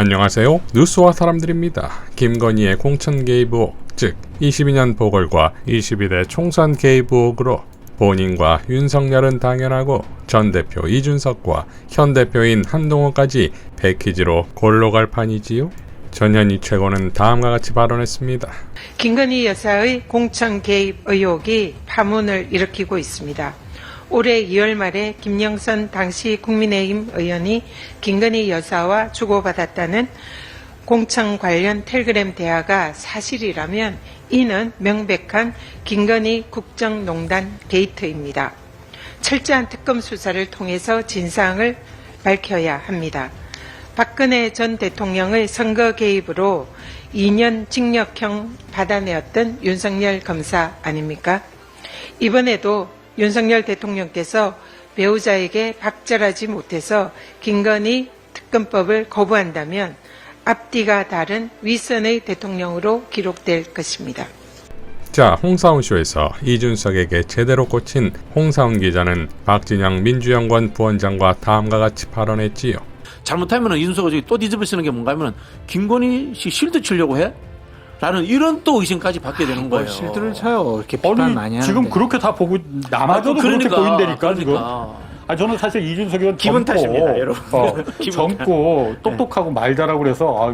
안녕하세요. 뉴스와 사람들입니다. 김건희의 공천 개입 의혹, 즉 22년 보궐과 22대 총선 개입 의혹으로 본인과 윤석열은 당연하고 전 대표 이준석과 현 대표인 한동훈까지 패키지로 골로 갈 판이지요. 전현희 최고는 다음과 같이 발언했습니다. 김건희 여사의 공천 개입 의혹이 파문을 일으키고 있습니다. 올해 2월 말에 김영선 당시 국민의힘 의원이 김건희 여사와 주고받았다는 공천 관련 텔그램 대화가 사실이라면 이는 명백한 김건희 국정농단 게이트입니다. 철저한 특검 수사를 통해서 진상을 밝혀야 합니다. 박근혜 전 대통령의 선거 개입으로 2년 징역형 받아내었던 윤석열 검사 아닙니까? 이번에도 윤석열 대통령께서 배우자에게 박절하지 못해서 김건희 특검법을 거부한다면 앞뒤가 다른 윗선의 대통령으로 기록될 것입니다. 자, 홍사훈쇼에서 이준석에게 제대로 꽂힌 홍사훈 기자는 박진영 민주연구원 부원장과 다음과 같이 발언했지요. 잘못하면 이준석이 또 뒤집어쓰는 게 뭔가 하면 김건희 씨 실드 치려고 해? 라는 이런 또 의심까지 받게 되는 거예요. 실드를 쳐요. 이렇게 비판 많이 하는데. 지금 그렇게 다 보고 나마저도 그렇게 보인다니까 지금. 저는 사실 이준석 의원 기분 탓입니다, 여러분. 젊고 똑똑하고 말 잘하고 그래서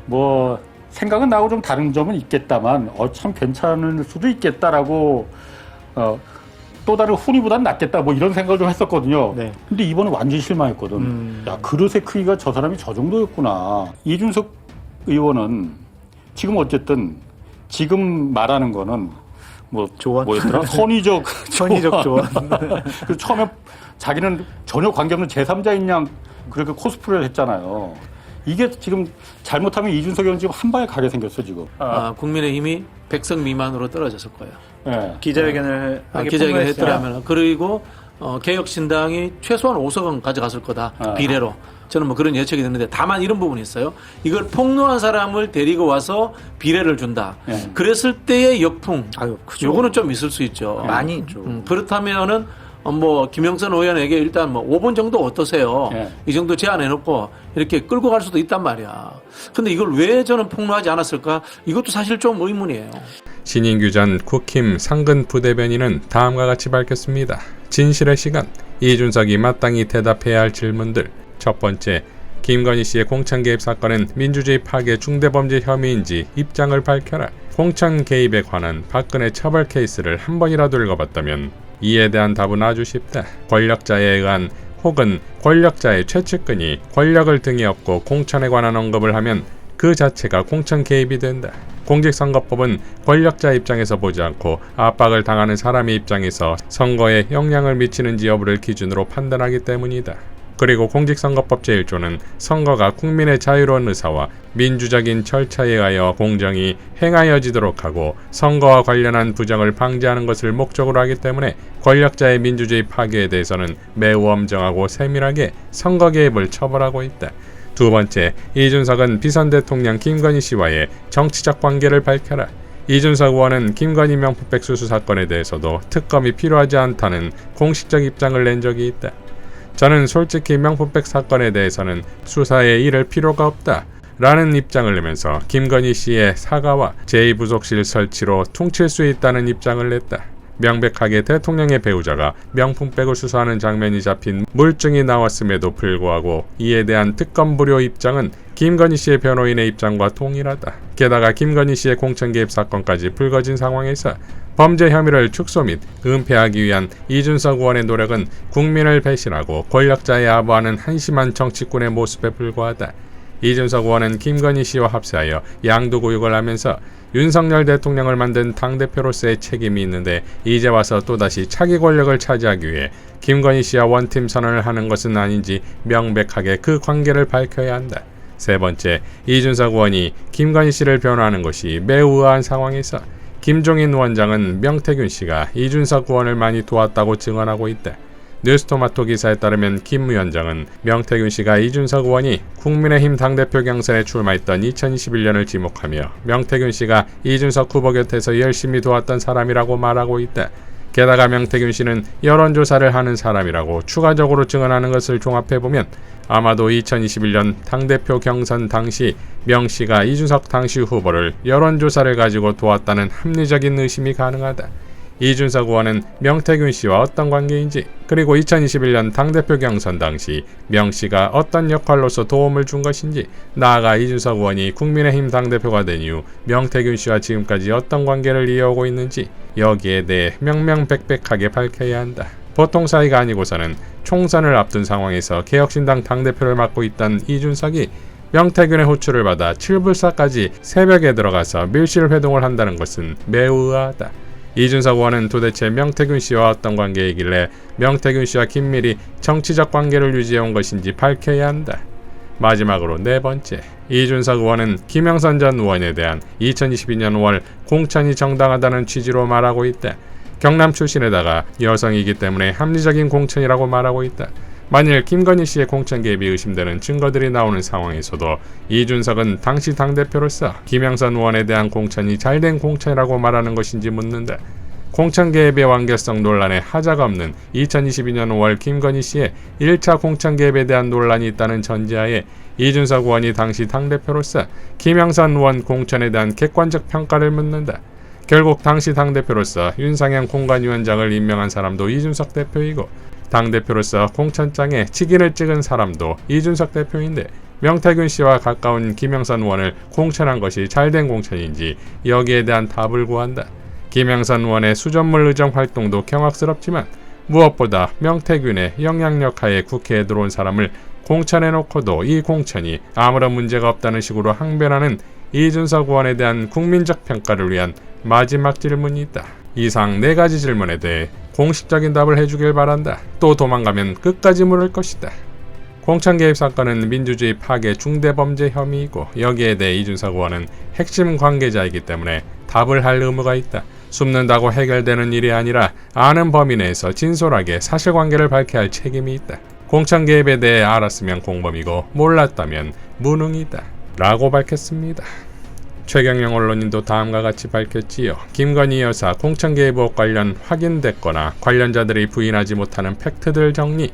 뭐 생각은 나하고 좀 다른 점은 있겠다만 참 괜찮을 수도 있겠다라고 또 다른 훈이보단 낫겠다 뭐 이런 생각을 좀 했었거든요. 네. 근데 이번에 완전히 실망했거든. 야, 그릇의 크기가 저 사람이 저 정도였구나. 이준석 의원은 지금 어쨌든 지금 말하는 거는 뭐 조언? 뭐였더라? 선의적 조언. 그 처음에 자기는 전혀 관계없는 제3자인 양 그렇게 코스프레를 했잖아요. 이게 지금 잘못하면 이준석 의원 지금 한 방에 가게 생겼어 지금. 국민의힘이 100석 미만으로 떨어졌을 거예요. 네. 기자회견을 기자회견을 했더라면 그리고 개혁신당이 최소한 5석은 가져갔을 거다. 비례로. 저는 뭐 그런 예측이 드는데 다만 이런 부분이 있어요. 이걸 폭로한 사람을 데리고 와서 비례를 준다. 그랬을 때의 역풍. 요거는 좀 있을 수 있죠. 많이 있죠. 그렇다면은 뭐 김영선 의원에게 일단 뭐 5분 정도 어떠세요? 이 정도 제안해놓고 이렇게 끌고 갈 수도 있단 말이야. 근데 이걸 왜 저는 폭로하지 않았을까? 이것도 사실 좀 의문이에요. 신인규 전 국힘 상근 부대변인은 다음과 같이 밝혔습니다. 진실의 시간, 이준석이 마땅히 대답해야 할 질문들. 첫 번째, 김건희 씨의 공천 개입 사건은 민주주의 파괴 중대범죄 혐의인지 입장을 밝혀라. 공천 개입에 관한 박근혜 처벌 케이스를 한 번이라도 읽어봤다면 이에 대한 답은 아주 쉽다. 권력자에 의한 혹은 권력자의 최측근이 권력을 등에 업고 공천에 관한 언급을 하면 그 자체가 공천 개입이 된다. 공직선거법은 권력자 입장에서 보지 않고 압박을 당하는 사람의 입장에서 선거에 영향을 미치는지 여부를 기준으로 판단하기 때문이다. 그리고 공직선거법 제1조는 선거가 국민의 자유로운 의사와 민주적인 절차에 의하여 공정이 행하여지도록 하고 선거와 관련한 부정을 방지하는 것을 목적으로 하기 때문에 권력자의 민주주의 파괴에 대해서는 매우 엄정하고 세밀하게 선거 개입을 처벌하고 있다. 두 번째, 이준석은 비선 대통령 김건희 씨와의 정치적 관계를 밝혀라. 이준석 의원은 김건희 명품백 수수 사건에 대해서도 특검이 필요하지 않다는 공식적 입장을 낸 적이 있다. 저는 솔직히 명품백 사건에 대해서는 수사에 이를 필요가 없다 라는 입장을 내면서 김건희 씨의 사과와 제2부속실 설치로 퉁칠 수 있다는 입장을 냈다. 명백하게 대통령의 배우자가 명품백을 수사하는 장면이 잡힌 물증이 나왔음에도 불구하고 이에 대한 특검 불효 입장은 김건희 씨의 변호인의 입장과 동일하다. 게다가 김건희 씨의 공천 개입 사건까지 불거진 상황에서 범죄 혐의를 축소 및 은폐하기 위한 이준석 의원의 노력은 국민을 배신하고 권력자에 아부하는 한심한 정치꾼의 모습에 불과하다. 이준석 의원은 김건희 씨와 합세하여 양도구육을 하면서 윤석열 대통령을 만든 당대표로서의 책임이 있는데 이제 와서 또다시 차기 권력을 차지하기 위해 김건희 씨와 원팀 선언을 하는 것은 아닌지 명백하게 그 관계를 밝혀야 한다. 세 번째, 이준석 의원이 김건희 씨를 변호하는 것이 매우 의아한 상황에서 김종인 원장은 명태균 씨가 이준석 의원을 많이 도왔다고 증언하고 있다. 뉴스토마토 기사에 따르면 김 위원장은 명태균 씨가 이준석 의원이 국민의힘 당대표 경선에 출마했던 2021년을 지목하며 명태균 씨가 이준석 후보 곁에서 열심히 도왔던 사람이라고 말하고 있다. 게다가 명태균 씨는 여론조사를 하는 사람이라고 추가적으로 증언하는 것을 종합해보면 아마도 2021년 당대표 경선 당시 명 씨가 이준석 당시 후보를 여론조사를 가지고 도왔다는 합리적인 의심이 가능하다. 이준석 의원은 명태균 씨와 어떤 관계인지, 그리고 2021년 당대표 경선 당시 명 씨가 어떤 역할로서 도움을 준 것인지, 나아가 이준석 의원이 국민의힘 당대표가 된 이후 명태균 씨와 지금까지 어떤 관계를 이어오고 있는지 여기에 대해 명명백백하게 밝혀야 한다. 보통 사이가 아니고서는 총선을 앞둔 상황에서 개혁신당 당대표를 맡고 있던 이준석이 명태균의 호출을 받아 7불사까지 새벽에 들어가서 밀실 회동을 한다는 것은 매우 의아하다. 이준석 의원은 도대체 명태균 씨와 어떤 관계이길래 명태균 씨와 긴밀히 정치적 관계를 유지해온 것인지 밝혀야 한다. 마지막으로 네 번째, 이준석 의원은 김영선 전 의원에 대한 2022년 5월 공천이 정당하다는 취지로 말하고 있다. 경남 출신에다가 여성이기 때문에 합리적인 공천이라고 말하고 있다. 만일 김건희 씨의 공천 개입이 의심되는 증거들이 나오는 상황에서도 이준석은 당시 당대표로서 김영선 의원에 대한 공천이 잘된 공천이라고 말하는 것인지 묻는다. 공천 개입의 완결성 논란에 하자가 없는 2022년 5월 김건희 씨의 1차 공천 개입에 대한 논란이 있다는 전제하에 이준석 의원이 당시 당대표로서 김영선 의원 공천에 대한 객관적 평가를 묻는다. 결국 당시 당대표로서 윤상현 공관위원장을 임명한 사람도 이준석 대표이고 당대표로서 공천장에 직인을 찍은 사람도 이준석 대표인데 명태균 씨와 가까운 김영선 의원을 공천한 것이 잘된 공천인지 여기에 대한 답을 구한다. 김영선 의원의 수전물 의정 활동도 경악스럽지만 무엇보다 명태균의 영향력 하에 국회에 들어온 사람을 공천해놓고도 이 공천이 아무런 문제가 없다는 식으로 항변하는 이준석 의원에 대한 국민적 평가를 위한 마지막 질문이 있다. 이상 4가지 질문에 대해 공식적인 답을 해주길 바란다. 또 도망가면 끝까지 물을 것이다. 공천 개입 사건은 민주주의 파괴 중대범죄 혐의이고 여기에 대해 이준석 의원은 핵심 관계자이기 때문에 답을 할 의무가 있다. 숨는다고 해결되는 일이 아니라 아는 범위 내에서 진솔하게 사실관계를 밝혀야 할 책임이 있다. 공천 개입에 대해 알았으면 공범이고 몰랐다면 무능이다. 라고 밝혔습니다. 최경영 언론인도 다음과 같이 밝혔지요. 김건희 여사 공천 개입 의혹 관련 확인됐거나 관련자들이 부인하지 못하는 팩트들 정리.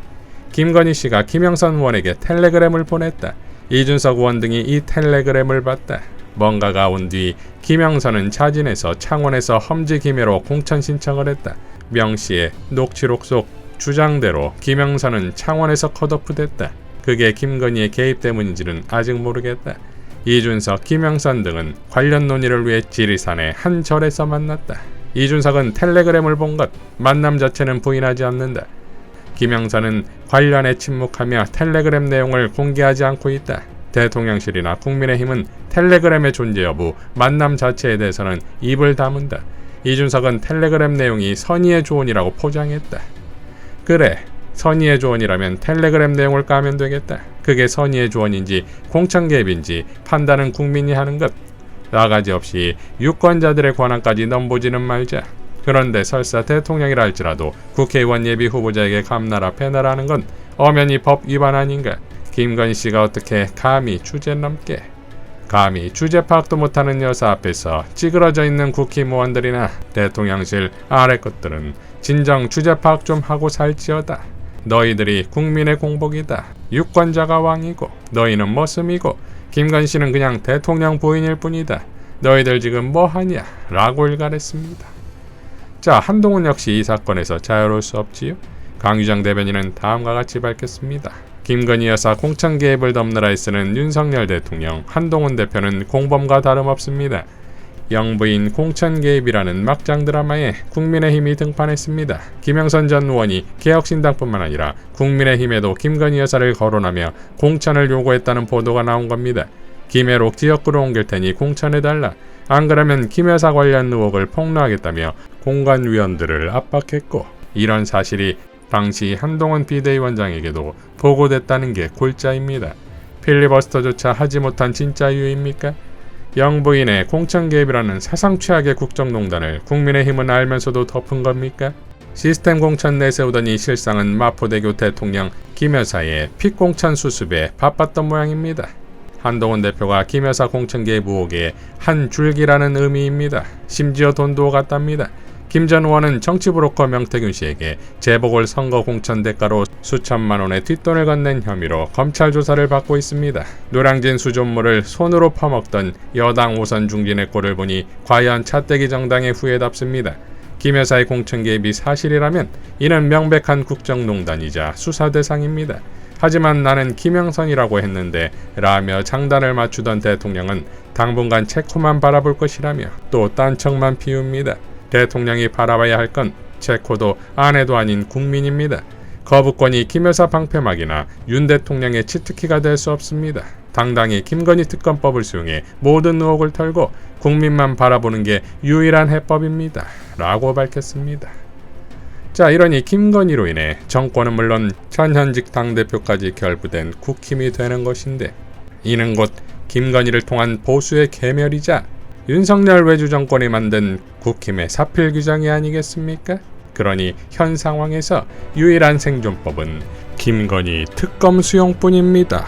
김건희 씨가 김영선 의원에게 텔레그램을 보냈다. 이준석 의원 등이 이 텔레그램을 봤다. 뭔가가 온 뒤 김영선은 자진해서 창원에서 험지기매로 공천 신청을 했다. 명 씨의 녹취록 속 주장대로 김영선은 창원에서 컷오프됐다. 그게 김건희의 개입 때문인지는 아직 모르겠다. 이준석, 김영선 등은 관련 논의를 위해 지리산의 한 절에서 만났다. 이준석은 텔레그램을 본 것, 만남 자체는 부인하지 않는다. 김영선은 관련에 침묵하며 텔레그램 내용을 공개하지 않고 있다. 대통령실이나 국민의힘은 텔레그램의 존재 여부, 만남 자체에 대해서는 입을 다문다. 이준석은 텔레그램 내용이 선의의 조언이라고 포장했다. 그래, 선의의 조언이라면 텔레그램 내용을 까면 되겠다. 그게 선의의 조언인지 공천 개입인지 판단은 국민이 하는 것. 나가지 없이 유권자들의 권한까지 넘보지는 말자. 그런데 설사 대통령이라 할지라도 국회의원 예비 후보자에게 감나라 패나라 하는 건 엄연히 법 위반 아닌가. 김건희 씨가 어떻게 감히 주제 넘게, 감히 주제 파악도 못하는 여사 앞에서 찌그러져 있는 국회의원들이나 대통령실 아래 것들은 진정 주제 파악 좀 하고 살지어다. 너희들이 국민의 공복이다. 유권자가 왕이고 너희는 머슴이고 김건희 씨는 그냥 대통령 부인일 뿐이다. 너희들 지금 뭐하냐? 라고 일갈했습니다. 자, 한동훈 역시 이 사건에서 자유로울 수 없지요. 강유정 대변인은 다음과 같이 밝혔습니다. 김건희 여사 공천 개입을 덮느라 애쓰는 윤석열 대통령, 한동훈 대표는 공범과 다름없습니다. 영부인 공천 개입이라는 막장 드라마에 국민의힘이 등판했습니다. 김영선 전 의원이 개혁신당뿐만 아니라 국민의힘에도 김건희 여사를 거론하며 공천을 요구했다는 보도가 나온 겁니다. 김해록 지역구로 옮길 테니 공천해달라. 안 그러면 김 여사 관련 의혹을 폭로하겠다며 공관위원들을 압박했고, 이런 사실이 당시 한동훈 비대위원장에게도 보고됐다는 게 골자입니다. 필리버스터조차 하지 못한 진짜 이유입니까? 영부인의 공천 개입이라는 사상 최악의 국정농단을 국민의힘은 알면서도 덮은 겁니까? 시스템 공천 내세우더니 실상은 마포대교 대통령 김 여사의 픽공천 수습에 바빴던 모양입니다. 한동훈 대표가 김 여사 공천 개입 의혹의 한 줄기라는 의미입니다. 심지어 돈도 오갔답니다. 김 전 의원은 정치 브로커 명태균 씨에게 재보궐 선거 공천 대가로 수천만 원의 뒷돈을 건넨 혐의로 검찰 조사를 받고 있습니다. 노량진 수존물을 손으로 퍼먹던 여당 오선 중진의 꼴을 보니 과연 차떼기 정당의 후회답습니다. 김 여사의 공천 개입이 사실이라면 이는 명백한 국정농단이자 수사 대상입니다. 하지만 나는 김영선이라고 했는데 라며 장단을 맞추던 대통령은 당분간 체코만 바라볼 것이라며 또 딴청만 피웁니다. 대통령이 바라봐야 할 건 체코도 아내도 아닌 국민입니다. 거부권이 김 여사 방패막이나 윤 대통령의 치트키가 될 수 없습니다. 당당히 김건희 특검법을 수용해 모든 의혹을 털고 국민만 바라보는 게 유일한 해법입니다. 라고 밝혔습니다. 자, 이러니 김건희로 인해 정권은 물론 전현직 당대표까지 결부된 국힘이 되는 것인데 이는 곧 김건희를 통한 보수의 계멸이자 윤석열 외주 정권이 만든 국힘의 사필 규정이 아니겠습니까? 그러니 현 상황에서 유일한 생존법은 김건희 특검 수용뿐입니다.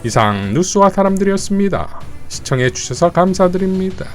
이상 뉴스와 사람들이었습니다. 시청해 주셔서 감사드립니다.